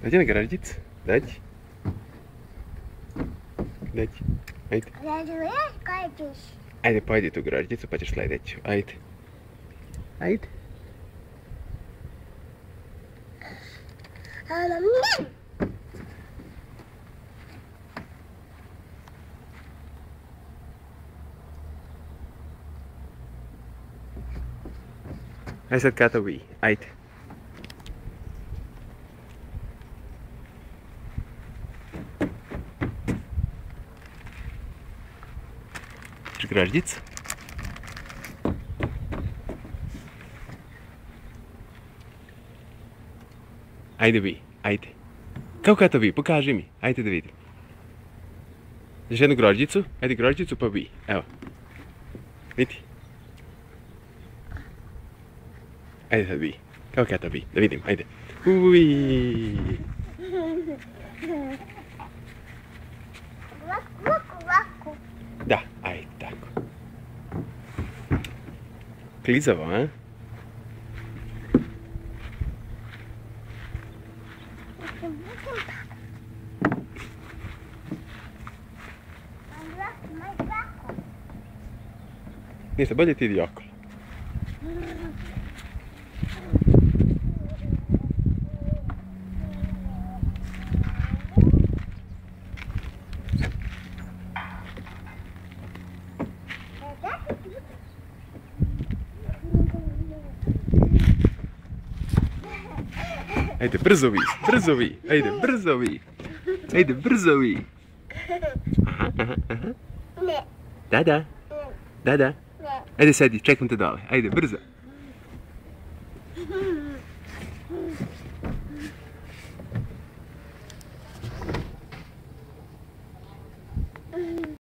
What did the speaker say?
Ajde na graždicu, dać. Dać, ajde. Ajde, pojdi tu graždicu pa ćeš sledeću, ajde. Ajde. Ajde sad kata vi, ajde. Graždica. Ajde vi, ajde. Kako kata vi, pokaži mi, ajde da vidim. Još jednu grožđicu, ajde grožđicu pa vi, evo. Vidi. Ajde sad vi, kako kata vi, da vidim, ajde. Uiii. Da, ajde, tako. Klizavo, a? Ništa, bolje ti idi okolo. Ajde, brzo vi, brzo vi, ajde, brzo vi. Ajde, brzo vi. Aha, aha, aha. Ne. Da, da. Da, da. Ajde, sedi, čekam te dole. Ajde, brzo.